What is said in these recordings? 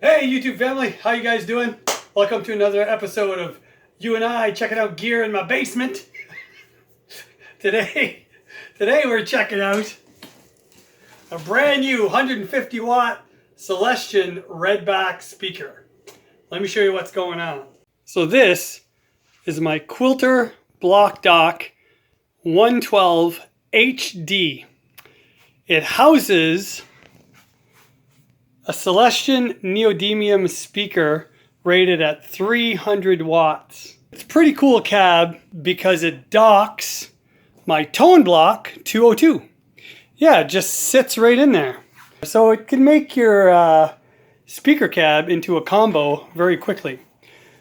Hey YouTube family, how you guys doing? Welcome to another episode of you and I checking out gear in my basement. Today we're checking out a brand new 150 watt Celestion Redback speaker. Let me show you what's going on. So this is my Quilter Block Dock 112 HD. It houses a Celestion neodymium speaker rated at 300 watts. It's a pretty cool cab because it docks my tone block 202. Yeah, it just sits right in there. So it can make your speaker cab into a combo very quickly.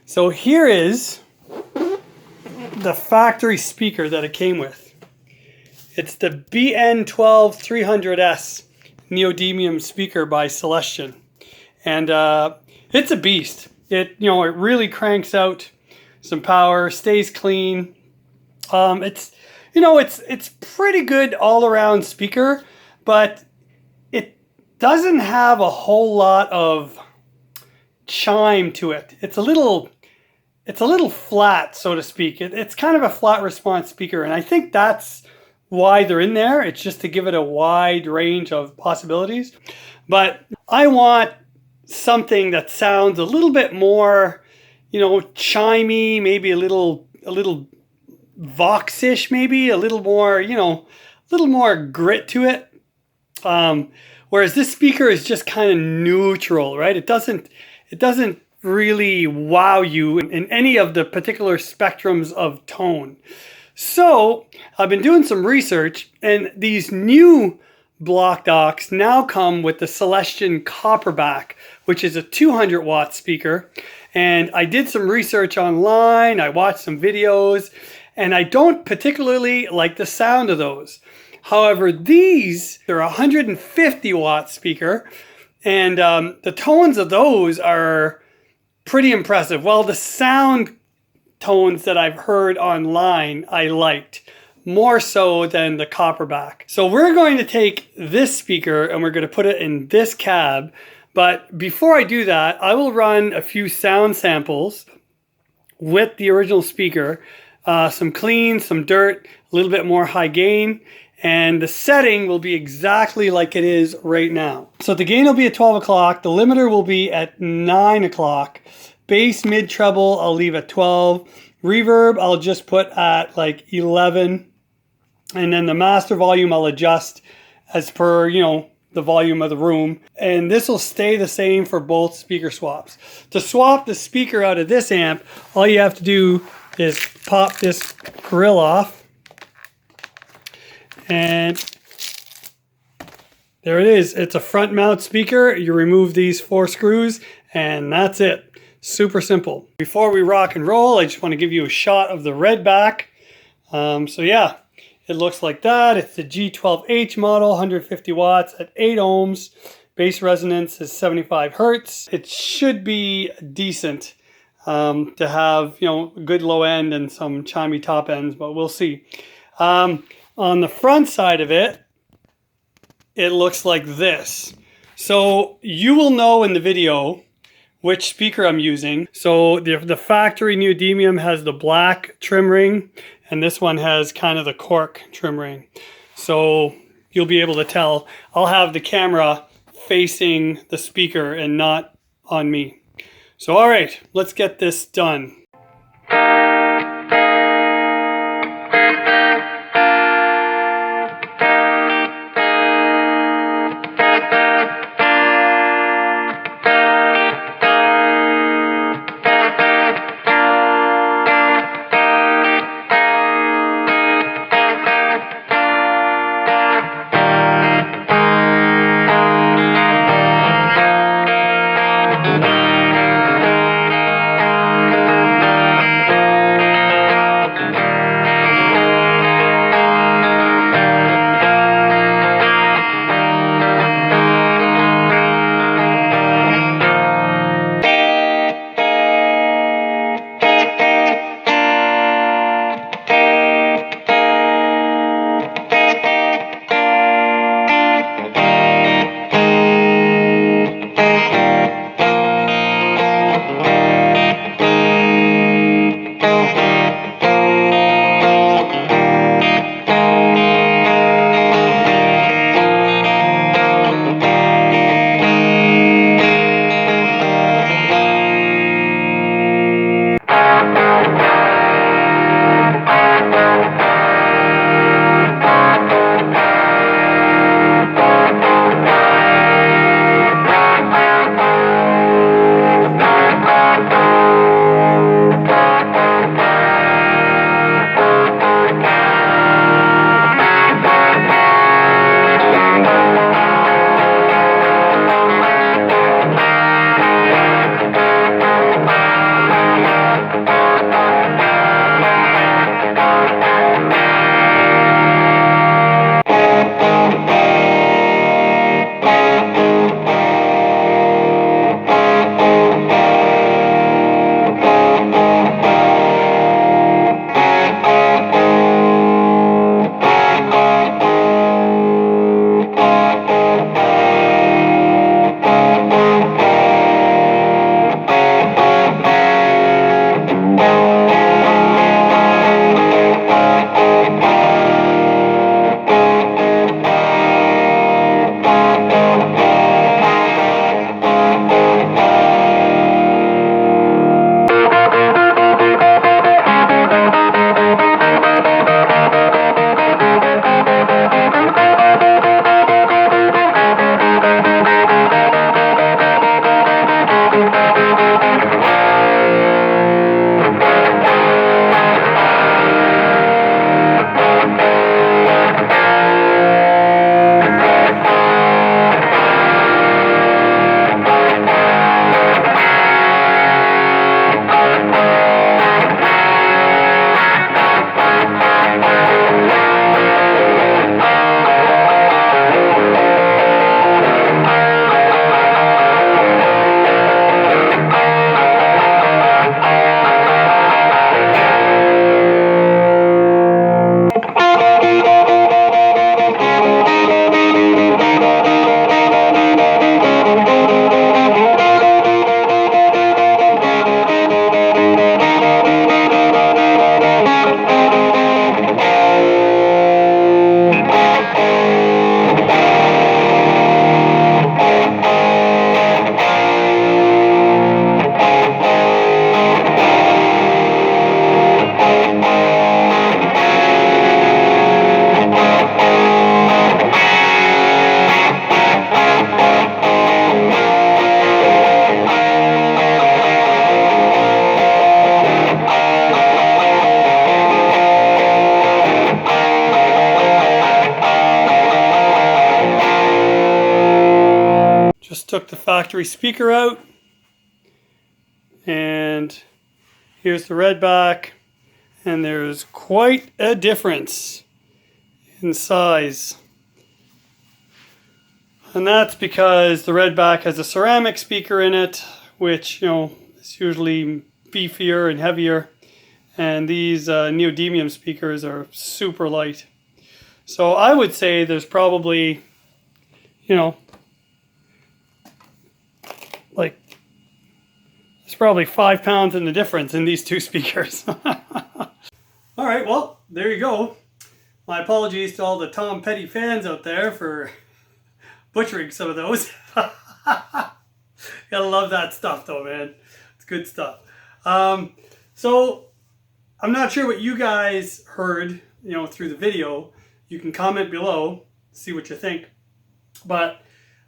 So here is the factory speaker that it came with. It's the BN12-300S neodymium speaker by Celestion, and it's a beast. It really cranks out some power, stays clean. It's pretty good all around speaker, but it doesn't have a whole lot of chime to it. It's a little flat, so to speak. It's kind of a flat response speaker, and I think that's why they're in there. It's just to give it a wide range of possibilities. But I want something that sounds a little bit more, chimey, maybe a little voxish, maybe a little more, grit to it. Whereas this speaker is just kind of neutral, right? It doesn't really wow you in any of the particular spectrums of tone. So I've been doing some research, and these new block docks now come with the Celestion Copperback, which is a 200 watt speaker. And I did some research online, I watched some videos, and I don't particularly like the sound of those. However, they're a 150 watt speaker, and the tones of those are pretty impressive. Well, the sound tones that I've heard online I liked more so than the Copperback. So we're going to take this speaker and we're going to put it in this cab. But before I do that, I will run a few sound samples with the original speaker, some clean, some dirt, a little bit more high gain, and the setting will be exactly like it is right now. So the gain will be at 12 o'clock, the limiter will be at 9 o'clock. Bass, mid, treble, I'll leave at 12. Reverb, I'll just put at like 11. And then the master volume, I'll adjust as per, the volume of the room. And this will stay the same for both speaker swaps. To swap the speaker out of this amp, all you have to do is pop this grill off. And there it is. It's a front mount speaker. You remove these 4 screws and that's it. Super simple. Before we rock and roll, I just want to give you a shot of the Redback. So yeah, it looks like that. It's the G12H model, 150 watts at 8 ohms. Bass resonance is 75 hertz. It should be decent to have, good low end and some chimey top ends, but we'll see. On the front side of it, it looks like this. So you will know in the video which speaker I'm using. So the factory neodymium has the black trim ring, and this one has kind of the cork trim ring. So you'll be able to tell. I'll have the camera facing the speaker and not on me. So all right, let's get this done. factory speaker out. And here's the Redback. And there's quite a difference in size. And that's because the Redback has a ceramic speaker in it, which, you know, is usually beefier and heavier. And these neodymium speakers are super light. So I would say there's probably, you know, like, there's probably 5 pounds in the difference in these two speakers. All right, well, there you go. My apologies to all the Tom Petty fans out there for butchering some of those. Gotta love that stuff though, man. It's good stuff. So I'm not sure what you guys heard, you know, through the video. You can comment below, see what you think. But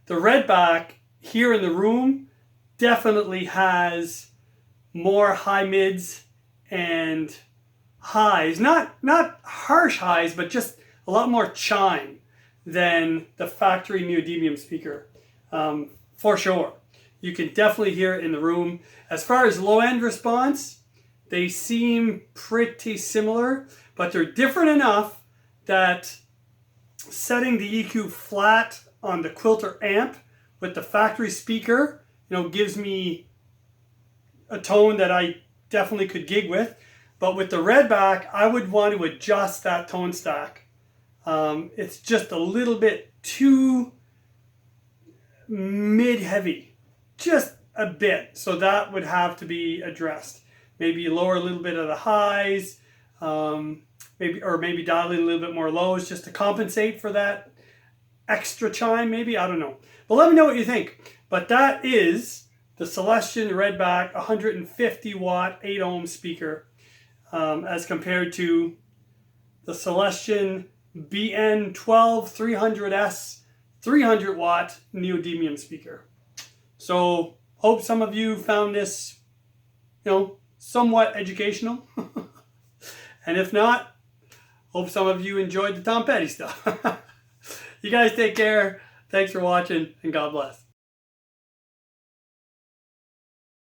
the Redback here in the room definitely has more high mids and highs. Not harsh highs, but just a lot more chime than the factory neodymium speaker, for sure. You can definitely hear it in the room. As far as low end response, they seem pretty similar, but they're different enough that setting the EQ flat on the Quilter amp with the factory speaker, you know, gives me a tone that I definitely could gig with. But with the Redback, I would want to adjust that tone stack. It's just a little bit too mid-heavy, just a bit. So that would have to be addressed. Maybe lower a little bit of the highs, maybe dial in a little bit more lows just to compensate for that extra chime, maybe, I don't know. But let me know what you think. But that is the Celestion Redback 150 watt 8 ohm speaker, as compared to the Celestion BN12-300S 300 watt neodymium speaker. So hope some of you found this, you know, somewhat educational. And if not, hope some of you enjoyed the Tom Petty stuff. You guys take care. Thanks for watching, and God bless.